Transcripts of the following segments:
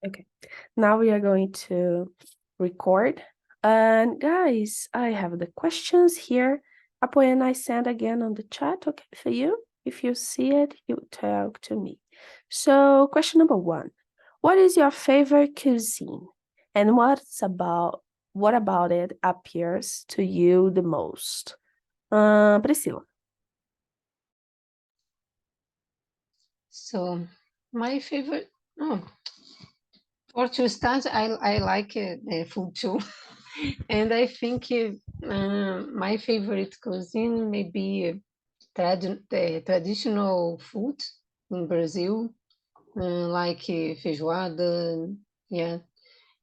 Okay, now we are going to record. And guys, I have the questions here. Apoy and I send again on the chat, okay, for you. If you see it, you talk to me. So, question number one. What is your favorite cuisine? And what about it appears to you the most? Priscila. So my favorite, oh, for to start, I like food too, and I think my favorite cuisine may be traditional food in Brazil, like feijoada, yeah,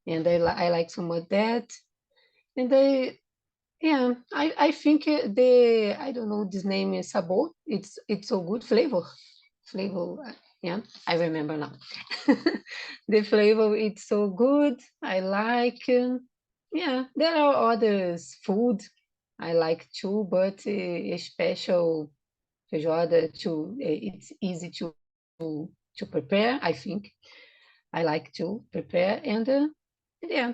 and I like some of that, and I think I don't know this name is sabor. It's so good flavor. Yeah, I remember now. The flavor it's so good. I like. Yeah, there are others food I like too, but a special feijoada too. It's easy to prepare. I think I like to prepare, and yeah,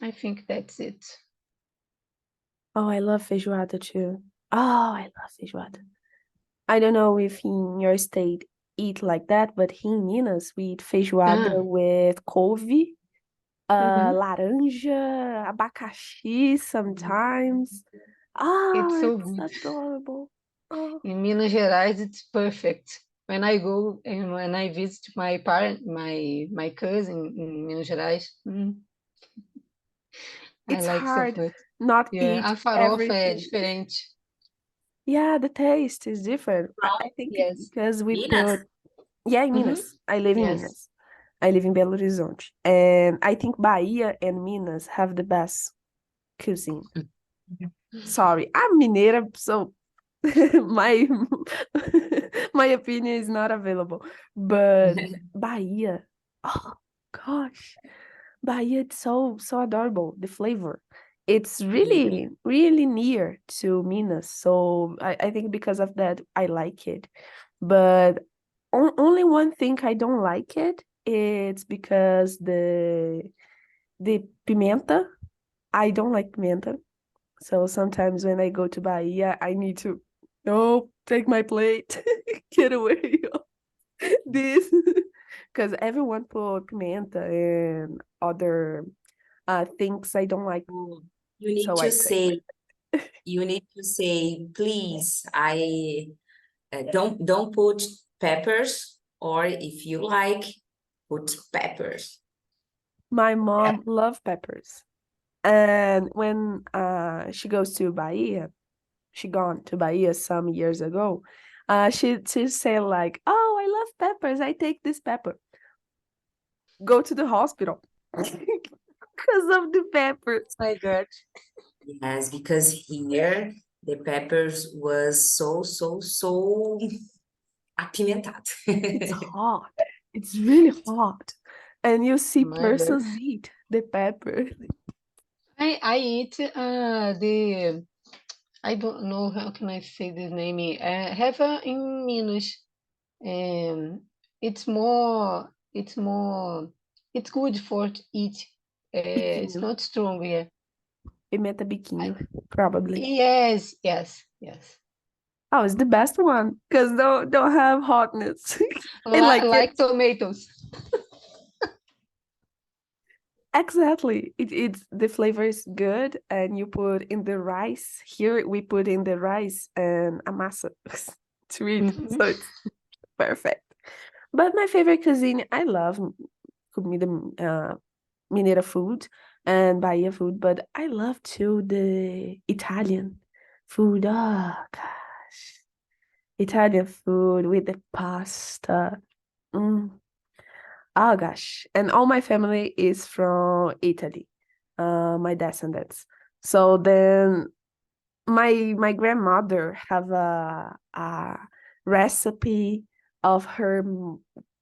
I think that's it. Oh, I love feijoada too. Oh, I love feijoada. I don't know if in your state eat like that, but here in Minas we eat feijoada Ah, with couve, mhm. laranja, abacaxi sometimes. It's Oh, so it's good. adorable. Oh, In Minas Gerais, it's perfect. When I go and when I visit my cousin in Minas Gerais, I it's like so hard much. not Yeah, eat a farofa é everything. diferente. Yeah, the taste is different. From I think it's Yes. because we Minas? put, yeah, in Mm-hmm. Minas. I live in Yes. Minas. I live in Belo Horizonte. And I think Bahia and Minas have the best cuisine. Sorry, I'm Mineira, so my my opinion is not available. But Bahia, oh gosh, Bahia, it's so adorable. The flavor, it's Yeah. really near to Minas, so I think because of that I like it. But only one thing I don't like it, it's because the pimenta. I don't like pimenta. So sometimes when I go to Bahia, I need to, no, take my plate, get away of this. Because everyone put pimenta and other things I don't like, You you need so I to take my. say, you need to say, please, I don't put peppers, or if you like, put peppers. My Yeah. mom loves peppers. And when she goes to Bahia, she gone to Bahia some years ago, she say like, "Oh, I love peppers. I take this pepper. Go to the hospital because of the peppers." My God. Yes, because here the peppers was so apimentado. It's hot. It's really hot. And you see My God. persons eat the pepper. I eat the I don't know how can I say this name. Have in Minas. Um, it's good for to eat. It's Biquinho. not strong. Yeah. Pimenta biquinho, probably. Yes. Oh, it's the best one because don't have hotness. I like it. Like tomatoes. Exactly. It's the flavor is good and you put in the rice. Here we put in the rice and a massa to eat. Mhm. So it's perfect. But my favorite cuisine, I love comida mineira food and Bahia food, but I love too the Italian food. Oh gosh. Italian food with the pasta. Mm. Oh gosh. And all my family is from Italy. My descendants. So then my grandmother have a recipe of her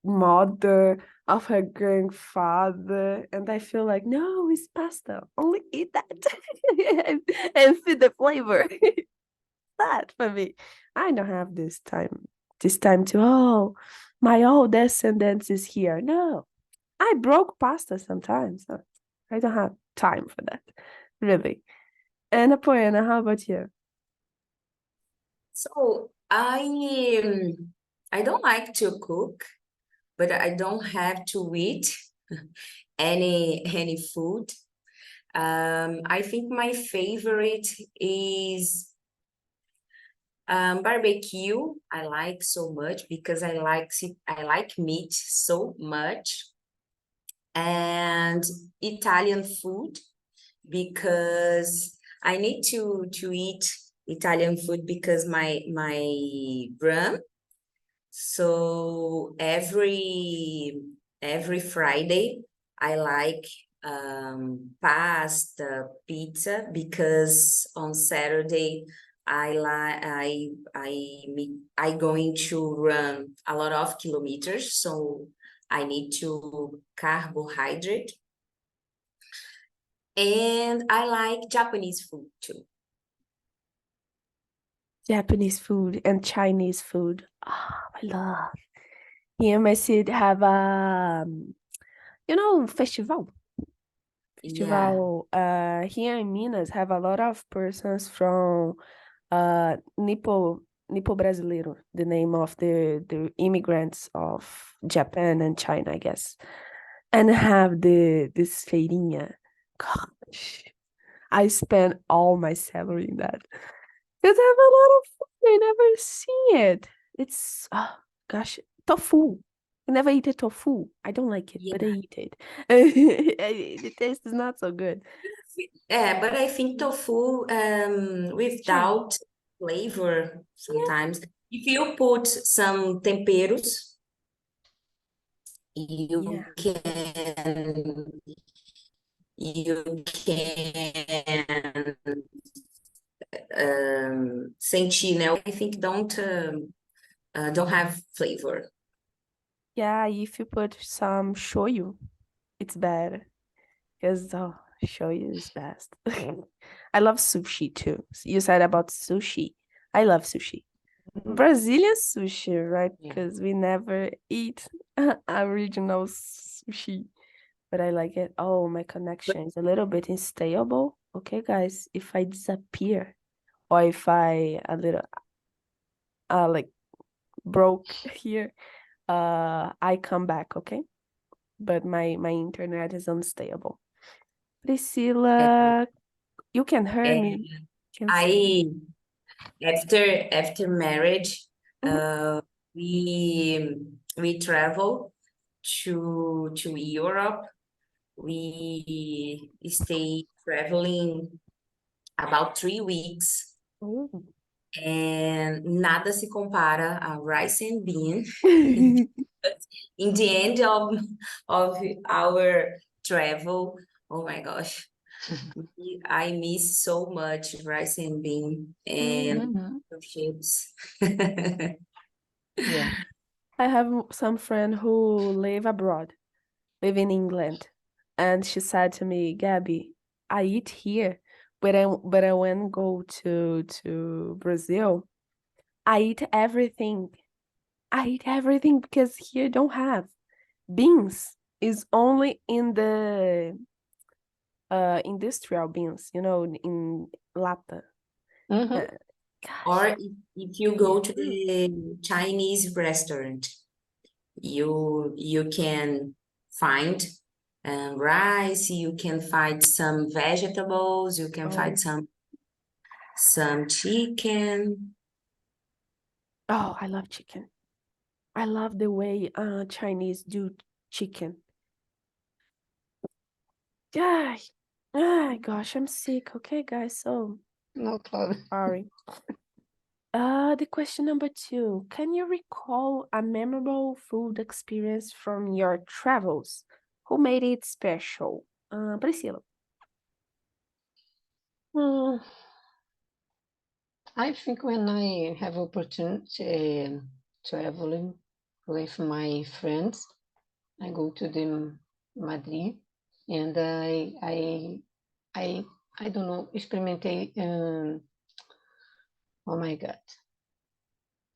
mother, of her grandfather, and I feel like no, it's pasta. Only eat that and feel the flavor. That for me. I don't have this time to my all descendants is here. No. I broke pasta sometimes. So I don't have time for that, really. And Apoena, how about you? So I don't like to cook, but I don't have to eat any food. I think my favorite is barbecue. I like so much because I like meat so much, and Italian food because I need to eat Italian food because my brand. So every Friday I like pasta, pizza because on Saturday I going to run a lot of kilometers, so I need to carbohydrate, and I like Japanese food too. Japanese food and Chinese food. Oh, I love. Here in my city have a, festival. Yeah, Festival here in Minas have a lot of persons from Nipo Brasileiro, the name of the immigrants of Japan and China, I guess. And have this feirinha. Gosh, I spent all my salary in that. Because I have a lot of food. I never see it. It's, oh, gosh, tofu. I never eat a tofu. I don't like it, but I yeah. eat it. The taste is not so good. Yeah, but I think tofu Sure. without flavor Yeah. sometimes. If you put some temperos, you Yeah. can sentir, né? I think don't have flavor. Yeah, if you put some shoyu, it's better. Because shoyu is best. I love sushi too. You said about sushi. I love sushi. Brazilian sushi, right? Yeah. Because we never eat original sushi. But I like it. Oh, my But connection is a little bit unstable. Okay, guys, if I disappear or if I a little like broke here, I come back, okay? But my internet is unstable. uh, Priscilla, you can hear uh, me. Can see me. I after marriage, Mhm. uh, we travel to Europe. We stay traveling about 3 weeks, Oh. and nada se compara a rice and bean. In the end of our travel, oh my gosh, I miss so much rice and bean and Mm-hmm. chips. Yeah. I have some friend who live abroad, live in England, and she said to me, Gabby, I eat here, but I when go to Brazil, I eat everything. I eat everything because here don't have beans. Is only in the industrial beans, in lata. Mm-hmm. Uh, Or gosh, if you yeah. go to the Chinese restaurant, you can find rice, you can find some vegetables, you can find Oh, some chicken. oh, I love chicken. I love the way Chinese do chicken. Yeah. Ah, gosh, I'm sick. Okay, guys. So No problem. sorry. The question number 2. Can you recall a memorable food experience from your travels? Who made it special? Priscilla. Mm, I think when I have opportunity traveling with my friends, I go to the Madrid, and I I don't know, experimentei. Oh my God,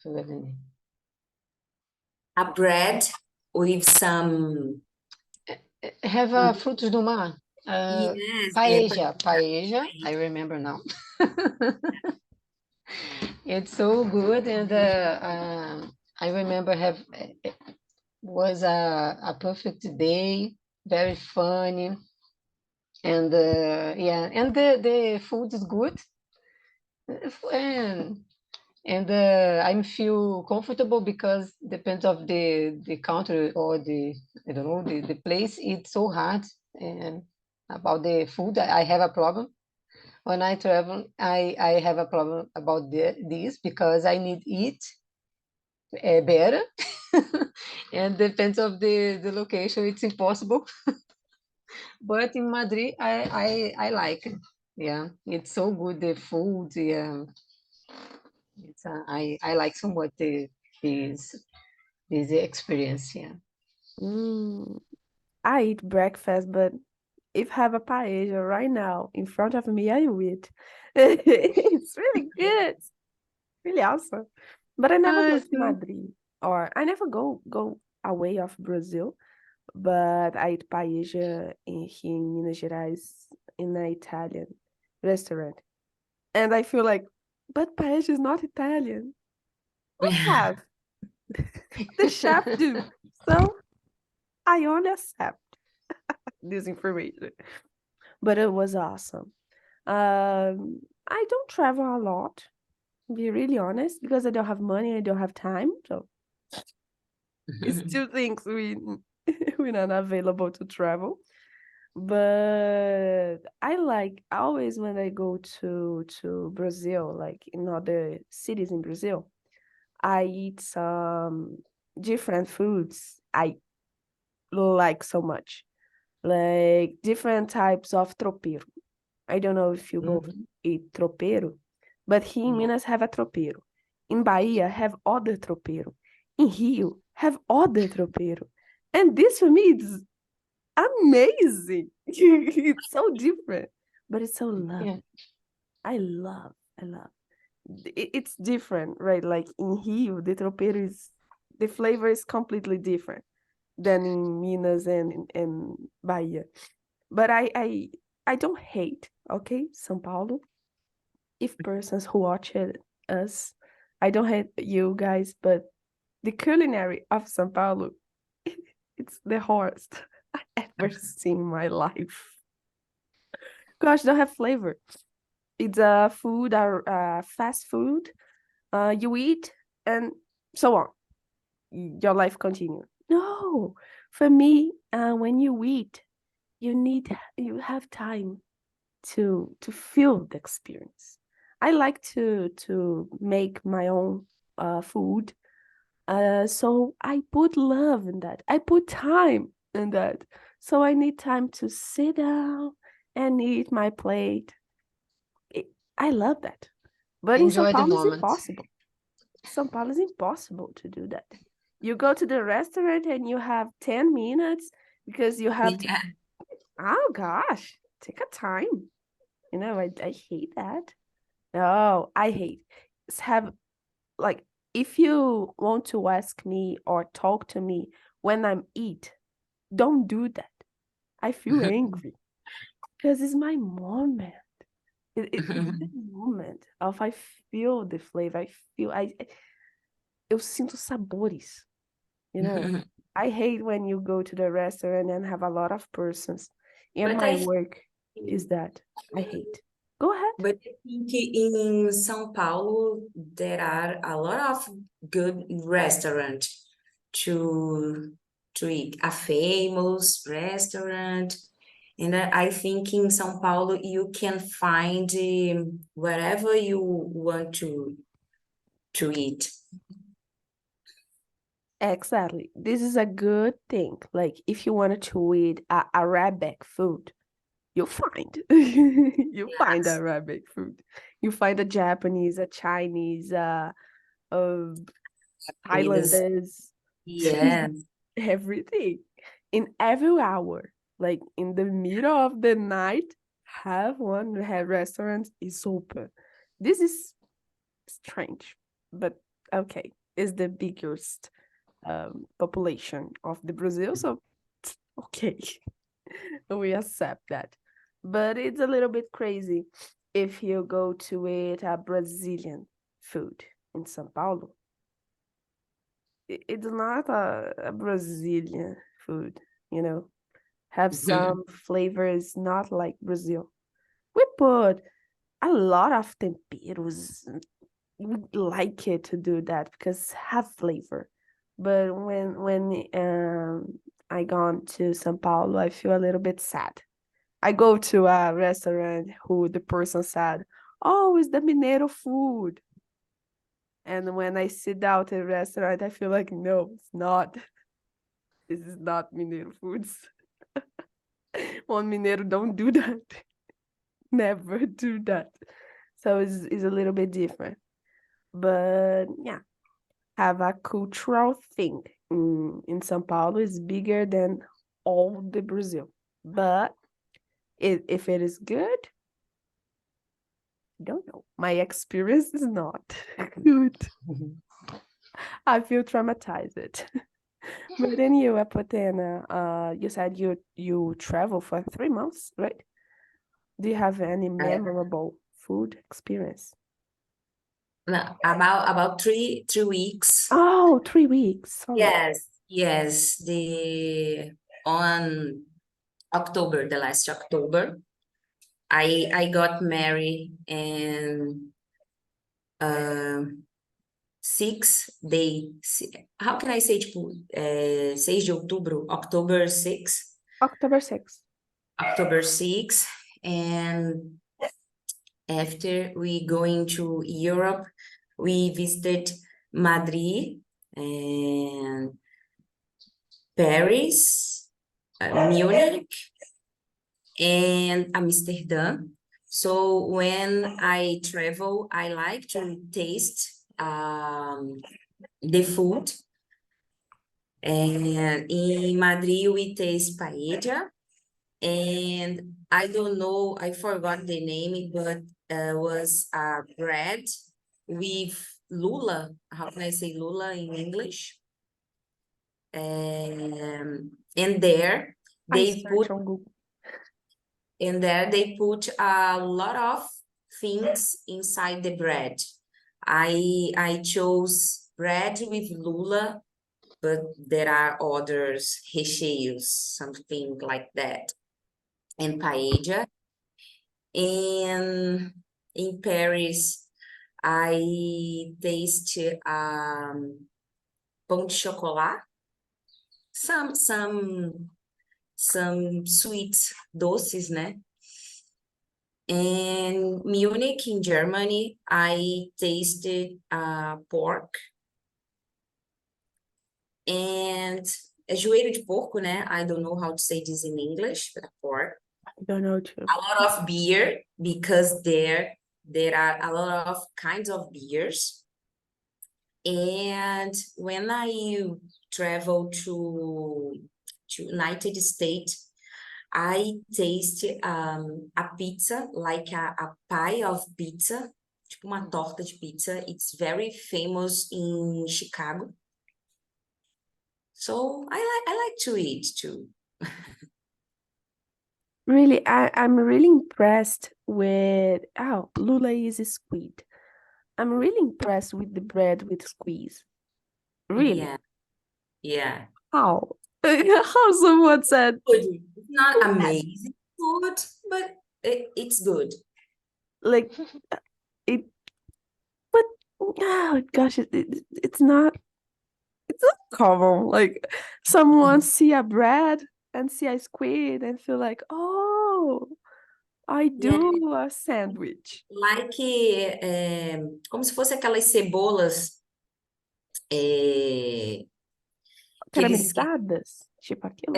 forgot the name. A bread with some have Mhm. frutos do mar. Yes, Paella, I remember now. It's so good, and I remember it was a perfect day, very funny, and yeah, and the food is good, and I feel comfortable because depends of the country or the I don't know the place. It's so hard and about the food. I have a problem when I travel. I have a problem about this because I need eat better, and depends of the location. It's impossible. But in Madrid, I like it. Yeah, it's so good the food. Yeah, it's I like somewhat this this experience. Yeah. Mm, I eat breakfast, but if have a paella right now in front of me, I will eat. It's really good, really awesome. But I never go to So Madrid, or I never go away of Brazil. But I eat paella here in Minas Gerais in an Italian restaurant, and I feel like, but paella is not Italian. What have the chef do? So I only accept this information. But it was awesome. I don't travel a lot, to be really honest, because I don't have money, I don't have time. So it's two things we're not available to travel. But I like always when I go to Brazil, like in other cities in Brazil, I eat some different foods I like so much, like different types of tropeiro. I don't know if you both Mhm. eat tropeiro, but here in No. Minas have a tropeiro. In Bahia have other tropeiro. In Rio have other tropeiro. And this for me is amazing. It's so different, but it's so yeah, lovely. I love. It's different, right? Like in Rio, the tropeiro is the flavor is completely different than in Minas and Bahia. But I don't hate, okay, São Paulo. If persons who watch us, I don't hate you guys, but the culinary of São Paulo, it's the worst I ever seen in my life. Gosh, don't have flavor. It's a food, fast food. You eat and so on. Your life continue. No, for me, when you eat, you have time to feel the experience. I like to make my own food. So I put love in that. I put time in that. So I need time to sit down and eat my plate. I love that. But in São enjoy the Paulo, it's moment. impossible. São Paulo is impossible to do that. You go to the restaurant and you have 10 minutes because you have to, Yeah. oh gosh, take a time. I hate that. No, I hate. Have like if you want to ask me or talk to me when I'm eat, don't do that. I feel angry because it's my moment. It's the moment of I feel the flavor. I feel eu sinto sabores, you know. I hate when you go to the restaurant and have a lot of persons. And But my I work is think, that I hate. Go ahead. in São Paulo there are a lot of good restaurants to eat. A famous restaurant, and I think in São Paulo you can find wherever you want to eat. Exactly. This is a good thing. Like if you wanted to eat Arabic food, you find you find Yes, Arabic food. You find a Japanese, a Chinese, uh comidas. Thailandese, Yes. everything. In every hour, like in the middle of the night, have one have restaurant is open. This is strange, but okay. It's the biggest population of the Brazil, so Okay, we accept that. But it's a little bit crazy if you go to eat a Brazilian food in São Paulo. It's not a Brazilian food, you know. Have some flavors not like Brazil. We put a lot of temperos. We like it to do that because have flavor. But when I gone to São Paulo, I feel a little bit sad. I go to a restaurant who the person said, "Oh, it's the Mineiro food." And when I sit down at a restaurant, I feel like, no, it's not. This is not Mineiro foods. One Mineiro don't do that. Never do that. So it's a little bit different. But yeah, have a cultural thing in São Paulo is bigger than all the Brazil. But if it is good, I don't know. My experience is not good. I feel traumatized. But then you, Apotena, you said you travel for 3 months, right? Do you have any memorable food experience? No, about 3 weeks. Oh, 3 weeks. Sorry. Yes. The on October, the last October, I got married and 6 day. How can I say, tipo, 6 de outubro, October 6, October 6th. October 6, and after we going to Europe, we visited Madrid and Paris, Munich, and Amsterdam. So when I travel, I like to taste the food. And in Madrid, we taste paella. And I don't know, I forgot the name, but was bread with lula. How can I say lula in English? And there I they search put on Google. a lot of things inside the bread. I chose bread with lula, but there are others, recheios, something like that, and paella. And in Paris, I tasted pão de chocolate, some sweets, doces, né? And Munich, in Germany, I tasted pork and joelho de porco, né? I don't know how to say this in English, but pork. I don't know too. A lot of beer, because there are a lot of kinds of beers. And when I travel to United States, I tasted a pizza, like a pie of pizza, tipo uma torta de pizza. It's very famous in Chicago. So I like to eat too. Really, I'm really impressed with lula is a squid. I'm really impressed with the bread with squeeze. Really? Yeah. How? How someone said Good. It's not amazing food, but it's good. like it, but oh gosh, it's not common. Like someone see a bread and see a squid and feel like, oh, I Yeah. do a sandwich. Like, como se fosse aquelas cebolas que eles... Caramelizadas? Tipo aquilo?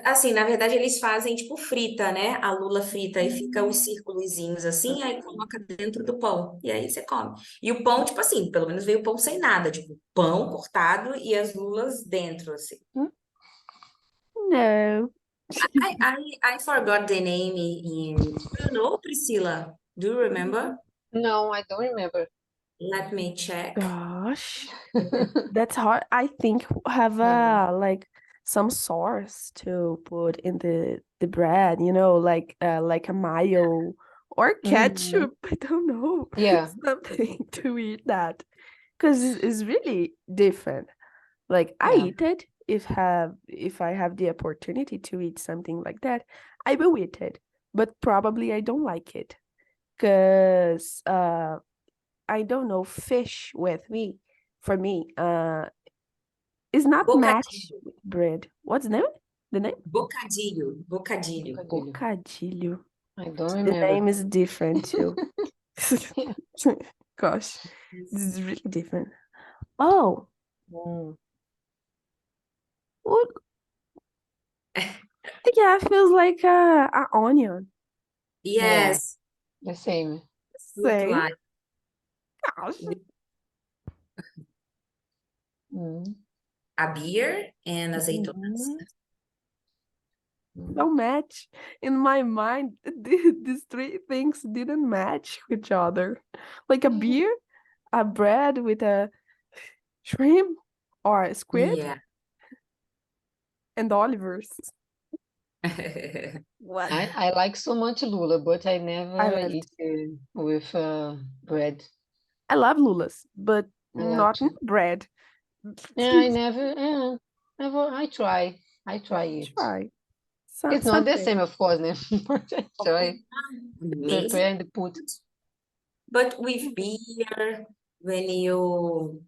assim, na verdade, eles fazem tipo frita, né? A lula frita, e fica os círculozinhos assim, aí coloca dentro do pão, e aí você come. E o pão, tipo assim, pelo menos veio o pão sem nada, tipo, pão cortado e as lulas dentro, assim. No. I forgot the name do you know, Priscilla? Do you remember? No, I don't remember. Let me check. Gosh, that's hard. I think have No. like some sauce to put in the bread, you know, like a mayo or Mhm. ketchup. I don't know, Yeah. something to eat that because it's really different. Like I Yeah. eat it if I have the opportunity to eat something like that, I will eat it. But probably I don't like it because I don't know, fish with me for me is not match Bocadillo. with bread. What's the name? The name? Bocadillo. Bocadillo. Bocadillo. Bocadillo. I don't The remember. name is different too. Yeah. Gosh, this is really different. Oh, Mm. what? Yeah, it feels like a onion. Yeah. Yes, The same. look Same. like. Gosh, Mm. A beer and azeitonas. Mhm. Mm. don't match. In my mind, these three things didn't match with each other. Like a beer, a bread with a shrimp or a squid, Yeah. and Oliver's. What? I like so much lula, but I I never love eat with bread. I love lulas, but I love not in to. bread. Yeah, I never. Yeah, never. I try. I try it. Try It's not the someday. same, of course, né? But I Of course. try. Amazing. Prepare and put. But with beer, when you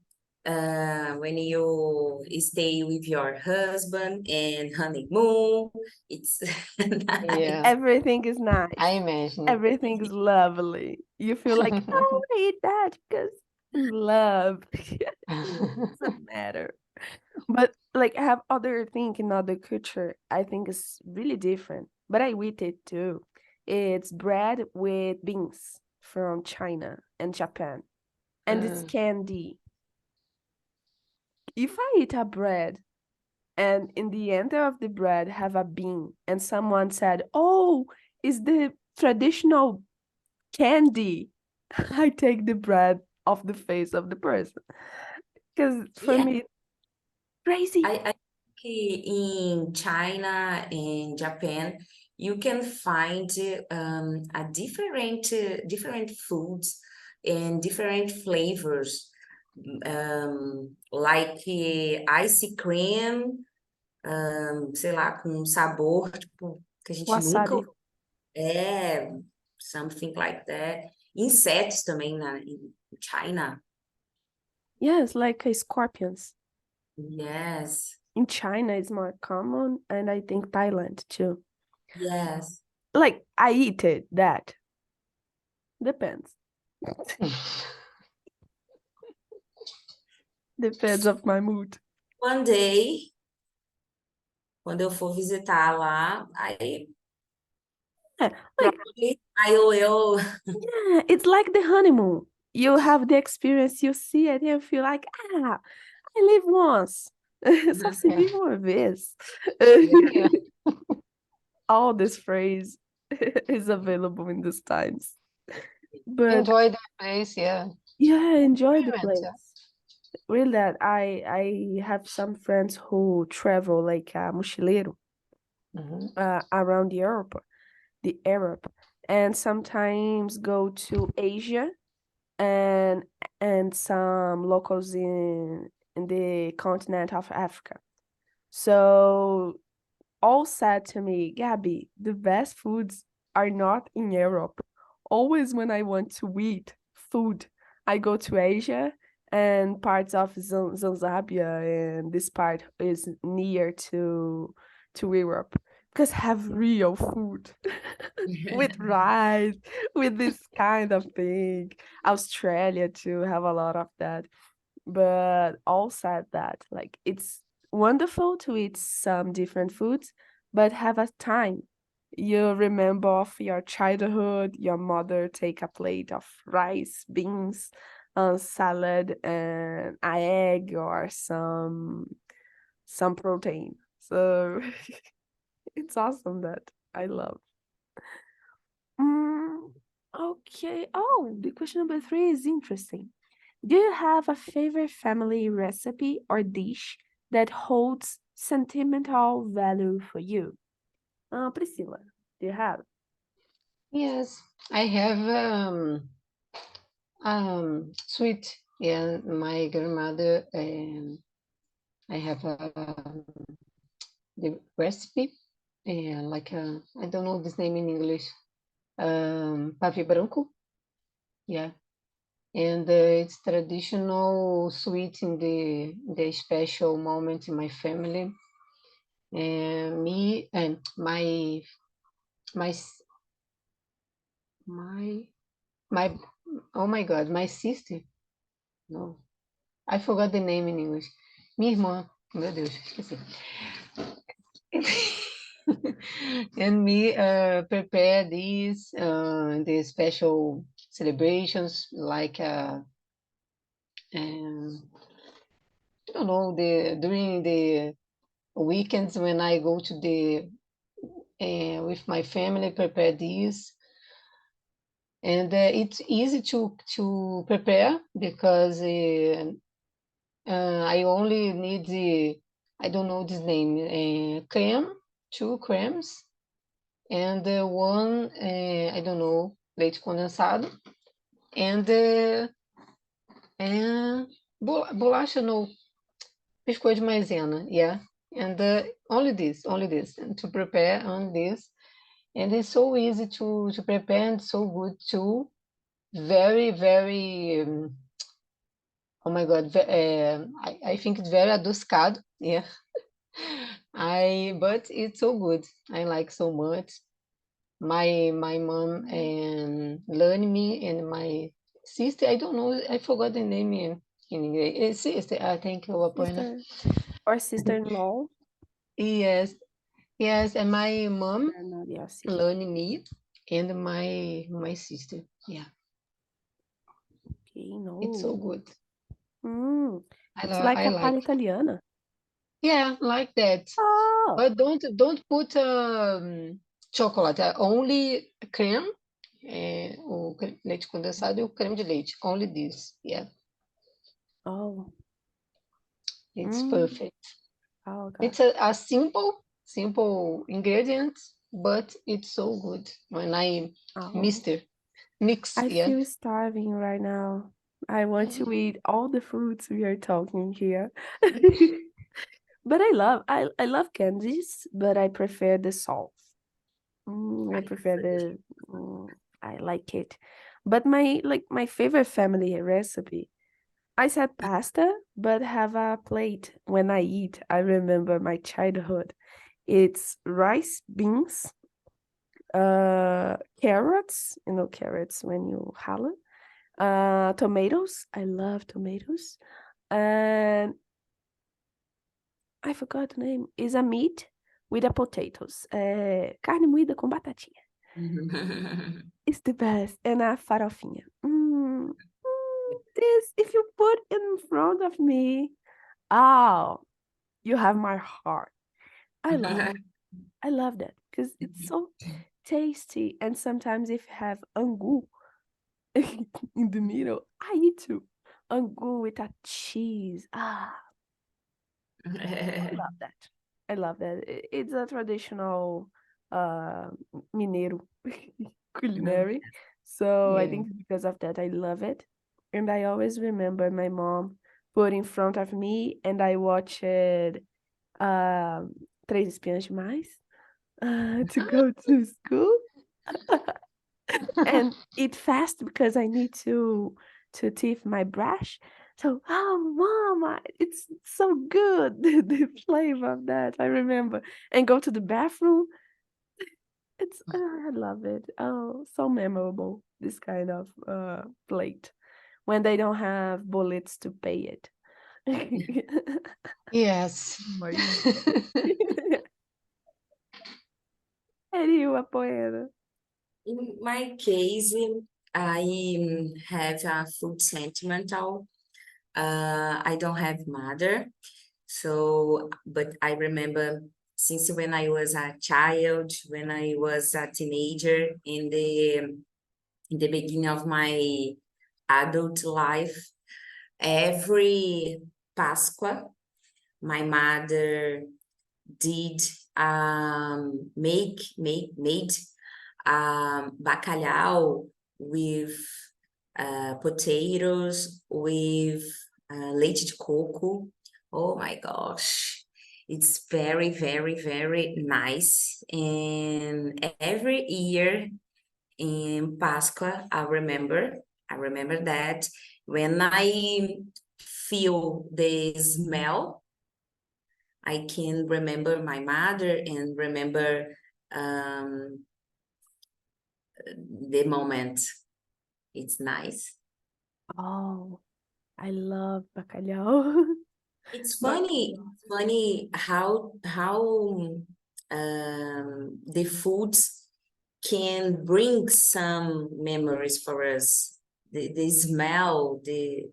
when you stay with your husband and honeymoon, it's nice. Yeah, Everything is I nice. imagine. Everything is lovely. You feel like, oh, I eat that because in love. It doesn't matter. But like I have other thing in other culture, I think is really different. But I eat it too. It's bread with beans from China and Japan. And it's Uh, candy. If I eat a bread and in the ender of the bread have a bean and someone said, oh, is the traditional candy, I take the bread off the face of the person because for Yeah, me crazy. I think in China and Japan, you can find a different foods and different flavors, like ice cream, sei lá, com um sabor tipo, que a gente nunca Wasabi. ouviu. É, something like that. Insetos também em China. Yes, like scorpions. Yes, In China it's more common and I think Thailand too. yes. Like I eat it, that depends. Depends of my mood. One day, quando eu for visitar lá, aí Yeah, like probably I will. yeah, it's like the honeymoon. You have the experience, you see it, and you feel like, ah, I live once. Só se Yeah. vive uma vez. Yeah. All this phrase is available in these times. But Enjoy the place. Yeah. yeah, enjoy the Experience. place. Really that I have some friends who travel like mochileiro Mhm. around Europe, and sometimes go to Asia and some locals in the continent of Africa. So all said to me, Gabby, the best foods are not in Europe. Always when I want to eat food, I go to Asia and parts of Zanzibia, and this part is near to Europe because have real food with rice, with this kind of thing. Australia too have a lot of that. But all said that, like it's wonderful to eat some different foods, but have a time. You remember of your childhood, your mother take a plate of rice, beans, salad, and an egg or some protein. So it's awesome that I love. Mm, okay. Oh, the question number three is interesting. Do you have a favorite family recipe or dish that holds sentimental value for you? Priscilla, do you have? Yes, I have sweet. Yeah, my grandmother. I have the recipe. Like I don't know this name in English. Pavê branco. Yeah, and it's traditional sweet in the special moment in my family. And me and my my my oh my God, my sister. No, I forgot the name in English. Minha irmã. Meu Deus, esqueci. And me prepare these the special celebrations like I don't know, the during the weekends when I go to the with my family prepare these. And it's easy to prepare because I only need the, I don't know this name, creme, 2 cremes, and one, I don't know, leite condensado, and bolacha, no, biscoito de maisena, yeah. And only this, and to prepare on this. And it's so easy to prepare and so good too. Very, very, oh my God, I think it's very adocicado, yeah. But it's so good. I like so much. My mom and learned me, and my sister, I don't know, I forgot the name in English. Sister, I think, Apoena. Sister or sister-in-law? Yes, yes, and my mom They're not your sister. learned me and my sister. Yeah, Okay, no. it's so good. It's like I a palha like. italiana. Yeah, like that. Oh, But don't put chocolate. Only creme, o leite condensado e o creme de leite. Only this. Yeah, oh, it's mm. perfect. Oh It's gosh. a simple ingredient, but it's so good when I Oh, mix. I Yeah. feel starving right now. I want to eat all the foods we are talking here. But I love candies, but I prefer the salt. I prefer the I like it. But my favorite family recipe. I said pasta, but have a plate when I eat. I remember my childhood. It's rice, beans, carrots, carrots when you hallow, tomatoes. I love tomatoes. And I forgot the name. Is a meat with a potatoes. Carne moída com batatinha. It's the best. And a farofinha. This, if you put in front of me, oh, you have my heart. I love it. I love that because it's so tasty. And sometimes if you have angu in the middle, I eat too. Angu with a cheese. I love that. I love that. It's a traditional mineiro culinary. So I Yeah. think because of that, I love it. And I always remember my mom put in front of me, and I watched Três Espiãs Demais to go to school and eat fast because I need to teeth my brush. So, oh, mama, it's so good, the flavor of that. I remember. And go to the bathroom. I love it. Oh, so memorable, this kind of plate when they don't have bullets to pay it. Yes. Amazing. And you, Apoena? In my case, I have a food sentimental. I don't have mother, so but I remember since when I was a child, when I was a teenager, in the beginning of my adult life, every Pascua, my mother did made bacalhau with potatoes, with leite de coco. Oh my gosh. It's very, very, very nice. And every year in Pascua, I remember that when I feel the smell, I can remember my mother and remember um, the moment. It's nice. Oh, I love bacalhau. It's funny, Bacalhau. funny how the foods can bring some memories for us. The smell, the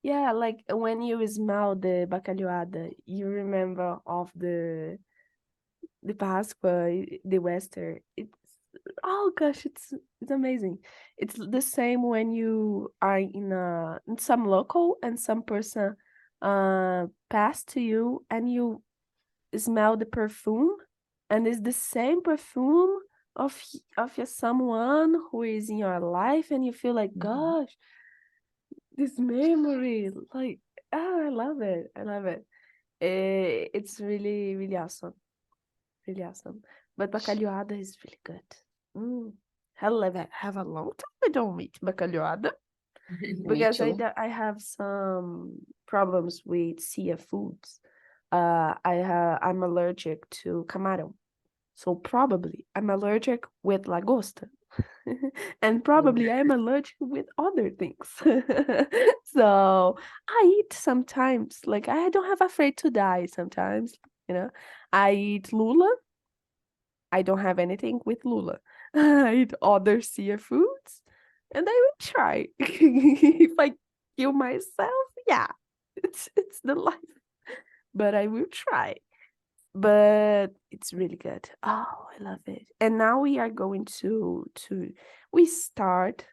Yeah, like when you smell the bacalhoada, you remember of the Pascua, the Western. It's oh gosh, it's amazing. It's the same when you are in some local and some person pass to you and you smell the perfume and it's the same perfume of your someone who is in your life and you feel like gosh, this memory like I love it. I love it. It's really really awesome. Really awesome. But bacalhoada is really good. Mm. Have a long time I don't eat bacalhoada Me because too. I have some problems with seafoods. I'm allergic to camarão. So probably I'm allergic with lagosta. And probably I'm allergic with other things. So I eat sometimes, like I don't have afraid to die sometimes, you know. I eat lula. I don't have anything with lula. I eat other seafoods and I will try. If I kill myself, yeah, it's the life. But I will try. But it's really good. Oh, I love it. And now we are going to we start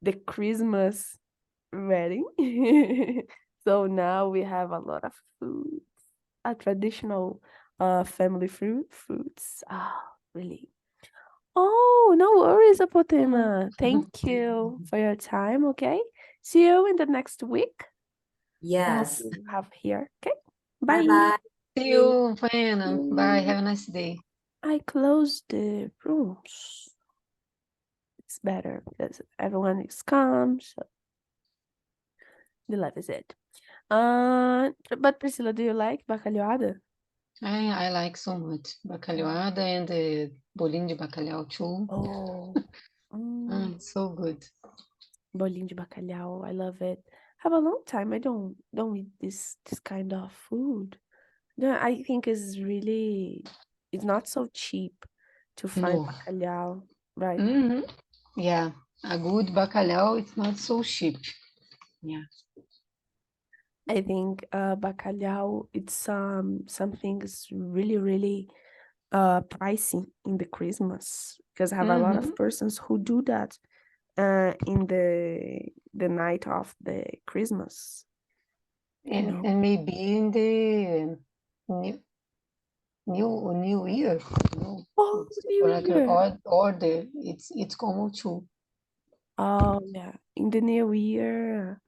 the Christmas wedding. So now we have a lot of food, a traditional family foods. Ah, really. Oh, no worries, Apotema. Thank you for your time, okay? See you in the next week. I hope yes. you have here. Okay. Bye Bye. bye. See You. you, Buena. Bye. Mm, Have a nice day. I closed the rooms. It's better because everyone is calm, so the life is it. But Priscilla, do you like bacalhoada? I like so much bacalhoada and the bolinho de bacalhau too. Oh, It's so good. bolinho de bacalhau. I love it. Have a long time I don't eat this kind of food. No, I think it's not so cheap to find No. bacalhau, right? hmm Yeah, a good bacalhau, it's not so cheap. Yeah. I think bacalhau it's something is really really pricey in the Christmas because I have a lot of hmm persons who do that in the night of the Christmas, you And, know. and maybe in the new new year, you know, Oh, it's New like Year. or the it's common too. Oh yeah, in the New Year.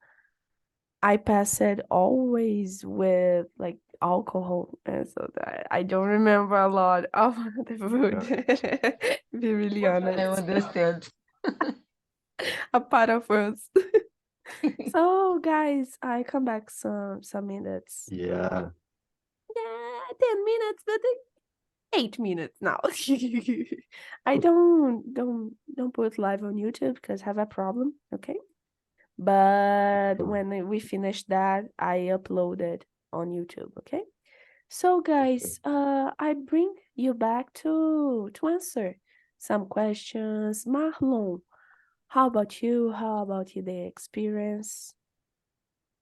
I pass it always with like alcohol, and so that I don't remember a lot of the food. To be really I honest, understand. a part of us. So, guys, I come back some minutes. Yeah. Yeah, 10 minutes, but 8 minutes now. I don't put live on YouTube because I have a problem. Okay. But when we finish that, I upload it on YouTube, okay? So guys, I bring you back to answer some questions. Marlon, how about you? How about you, the experience?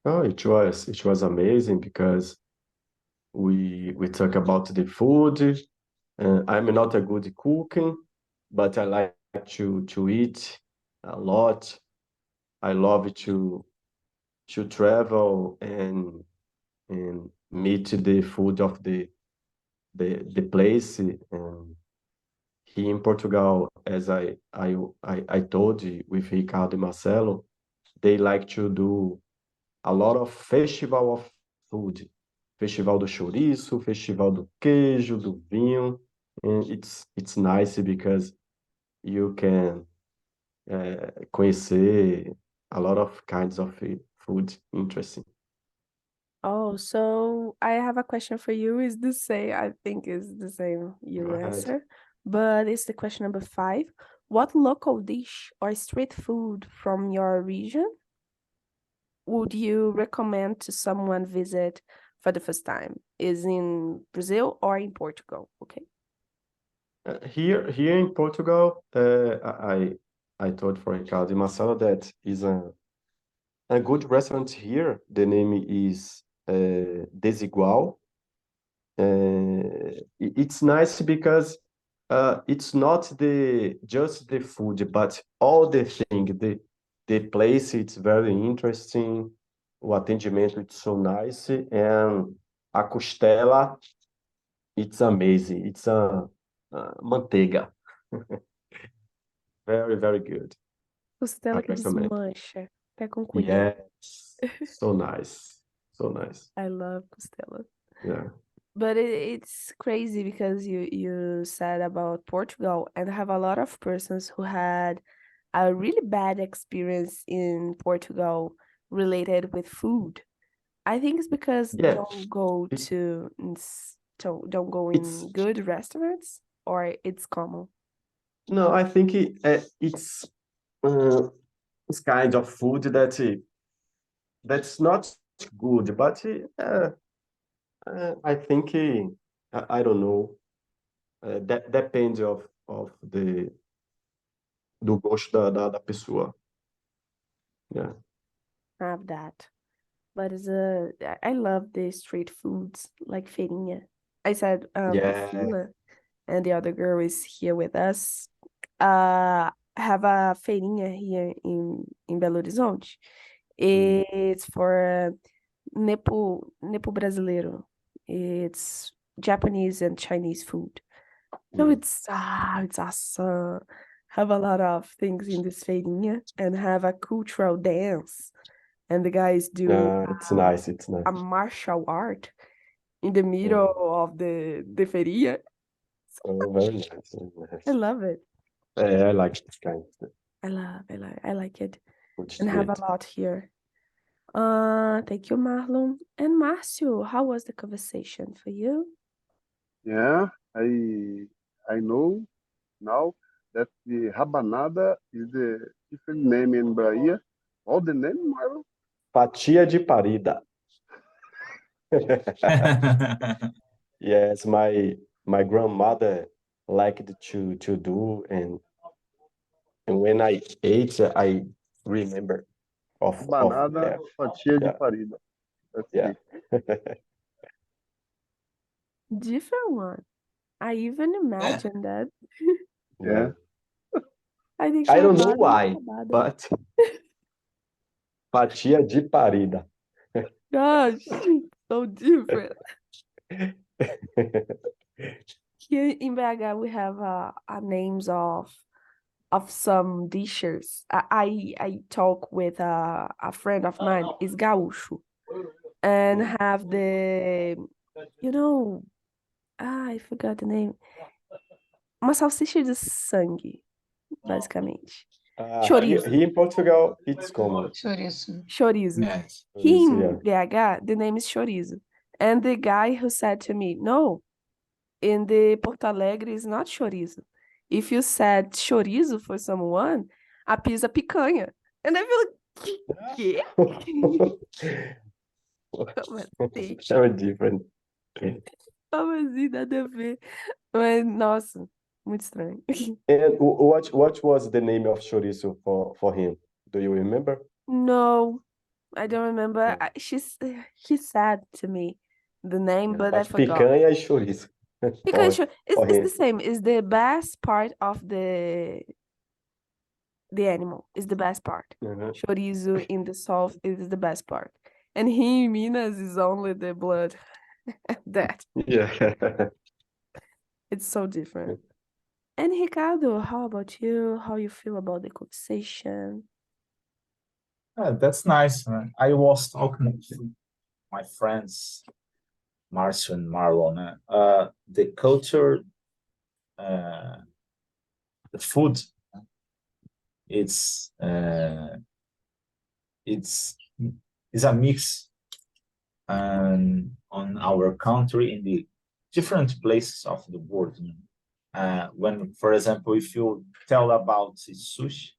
Oh, it was amazing because we talk about the food. I'm not a good cooking, but I like to eat a lot. I love to travel and meet the food of the place. And here in Portugal, as I told you with Ricardo and Marcelo, they like to do a lot of festival of food. Festival do chouriço, festival do queijo, do vinho. And it's nice because you can conhecer a lot of kinds of food. Interesting. Oh, so I have a question for you. Is the same? I think is the same Go you ahead. answer, but it's the question number 5. What local dish or street food from your region would you recommend to someone visit for the first time? Is in Brazil or in Portugal? Okay. Here in Portugal, I told for Ricardo and Marcelo that is a good restaurant here. The name is Desigual. It's nice because it's not just the food, but all the thing. The place it's very interesting. O atendimento it's so nice, and a costela it's amazing. It's a manteiga, very very good. I Costela que recommend. desmancha. Até com colher. Yes, so nice, so nice. I love costela. Yeah, But it's crazy because you said about Portugal, and I have a lot of persons who had a really bad experience in Portugal related with food. I think it's because yeah. don't go It, to don't go it's in good restaurants, or it's common. no, I think uh, it's kind of food that's not good, but I think I don't know. That depends of do gosto da pessoa. Yeah. Have that. But I love the street foods like feirinha. I said Yeah. Priscilla and the other girl is here with us. Have a feirinha here in Belo Horizonte. Mm, It's for Nepo brasileiro. It's Japanese and Chinese food. So mm. it's awesome. Have a lot of things in this feirinha and have a cultural dance. And the guys do It's nice. It's a nice. martial art in the Mm. middle of the feria. Oh, very nice. Very I nice. love it. I like this kind of I like it. food And have a street. lot here. Thank you, Marlon. And Márcio, how was the conversation for you? Yeah, I know now that the rabanada is the different name in Bahia. All the name, Marlon? Fatia de parida. Yes, my grandmother liked to do, and when I ate, I remember of Rabanada, that. fatia de Yeah, parida. Let's yeah, see. Different one. I even imagined that. Yeah, yeah. I think I don't know rabada is why, rabada. but fatia de parida. Gosh, so different. Here in BH, we have names of some dishes. I talk with a friend of mine, is gaúcho, and have you know, I forgot the name. Uma salsicha de sangue, basicamente. Chorizo. Here in Portugal, it's common. Chouriço. Chorizo. Yes. Here Isso, in yeah. BH, the name is chorizo. And the guy who said to me, no, in the Porto Alegre is not chorizo. If you said chorizo for someone, a pizza picanha. And I feel like, quê? Como assim? Very different. Como assim? Nada a ver. Mas, nossa, muito estranho. And what was the name of chorizo for him? Do you remember? No, I don't remember. No. He said to me the name, Yeah, but I but forgot. picanha e chorizo Because for it's the him. same. It's the best part of the animal. Is the best part. Mhm. Chorizo in the south is the best part. And here in Minas is only the blood. That. Yeah. It's so different. And Ricardo, how about you? How you feel about the conversation? That's nice. I was talking with my friends, Marcio and Marlon. The culture, uh, the food, it's uh, it's it's a mix on our country in the different places of the world. When, for example, if you tell about sushi,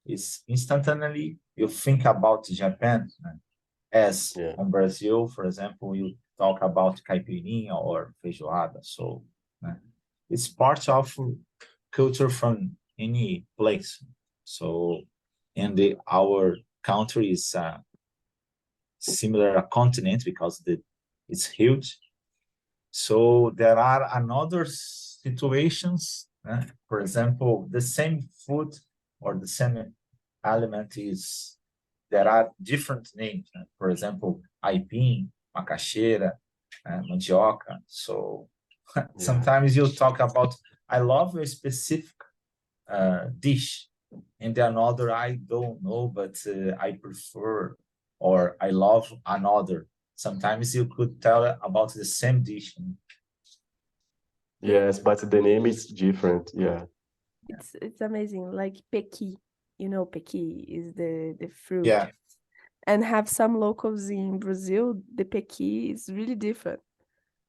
it's instantly you think about Japan. As Yeah. on Brazil, for example, you talk about caipirinha or feijoada. So it's part of culture from any place. So, and our country is similar a continent because it's huge. So there are another situations. For example, the same food or the same element is there are different names. For example, aipim, macaxeira, mandioca. So Yeah. sometimes you talk about I love a specific dish, and another I don't know, but I prefer or I love another. Sometimes you could tell about the same dish. Yes, but the name is different. Yeah. It's amazing. Like pequi, pequi is the fruit. Yeah, And have some locals in Brazil, the pequi is really different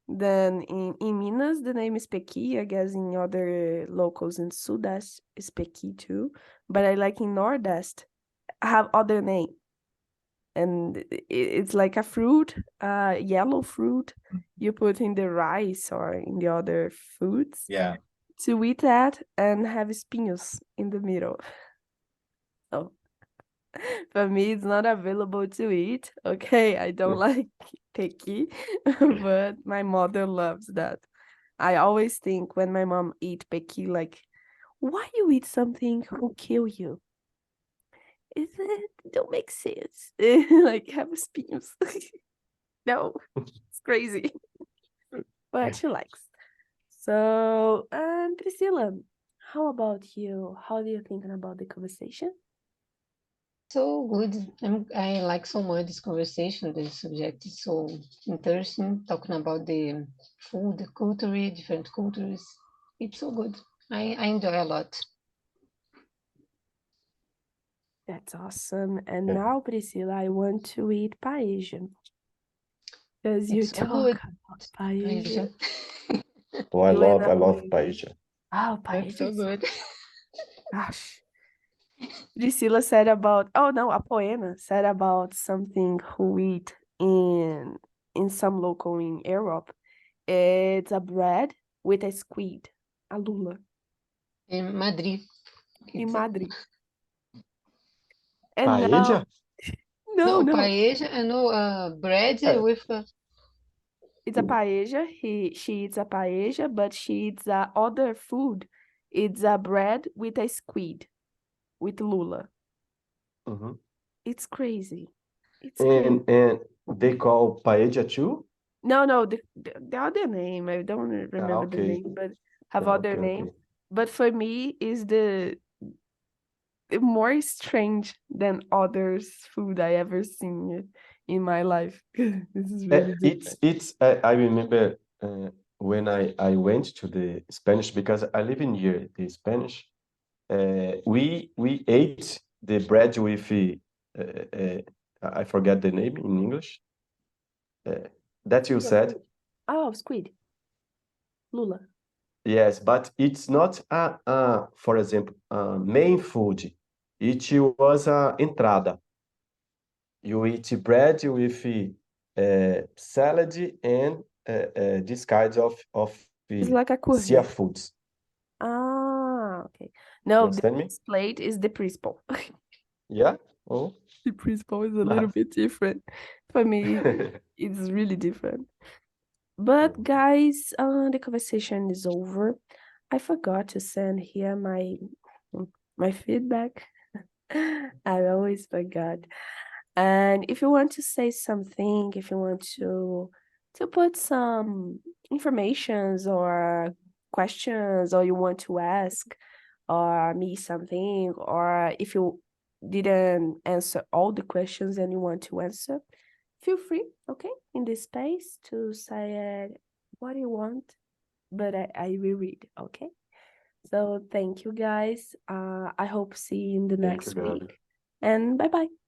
than in Minas. The name is pequi. I guess in other locals in Sudeste is pequi too. But I like in Nordeste have other name, and it's like a fruit, yellow fruit. You put in the rice or in the other foods yeah, to eat that and have espinhos in the middle. So for me, it's not available to eat. Okay, I don't like picky, but my mother loves that. I always think when my mom eat picky, like, why you eat something who kill you? It don't make sense. Like have espinhos. No, it's crazy. But she likes. So, Priscilla, how about you? How do you thinking about the conversation? So good. I like so much this conversation. The subject is so interesting. Talking about the food, the culture, different cultures. It's so good. I enjoy a lot. That's awesome. And Yeah. now, Priscilla, I want to eat paella. Because you It's so talk good. about paella. Oh, You and I love apoena. paella. Oh, That's so paella is, good. gosh. Priscilla said about, oh no, apoena said about something who eat in some local in Europe. It's a bread with a squid, a lula, In Madrid. in It's Madrid. And now, Paella? no, no no, paella and no bread Uh, with it's a paella. She eats a paella, but she eats other food. It's a bread with a squid, with lula. mhm. It's crazy. It's crazy. And they call paella too? No, no, the other name, I don't Ah, remember the okay. name, but have Yeah, other okay, name. okay. But for me, is the more strange than others food I ever seen in my life. This is really different. I remember when I went to the Spanish because I live in here, the Spanish. We ate the bread with I forget the name in English. Uh, that you Yes, said. squid. Oh, squid, lula. Yes, but it's not for example, main food. It was a entrada. You eat bread with salad and this kind of It's like a curry. seafoods. Ah, okay. You No, the understand me? first plate is the principal. Yeah? Oh, The principal is a little nice. bit different. For me, it's really different. But guys, the conversation is over. I forgot to send here my feedback. I always forgot. And if you want to say something, if you want to to put some informations or questions, or you want to ask or me something, or if you didn't answer all the questions and you want to answer, feel free, okay, in this space to say what you want, but I will read, okay? So thank you guys. I hope see you in the Thank you, next Gabi. week, and bye bye.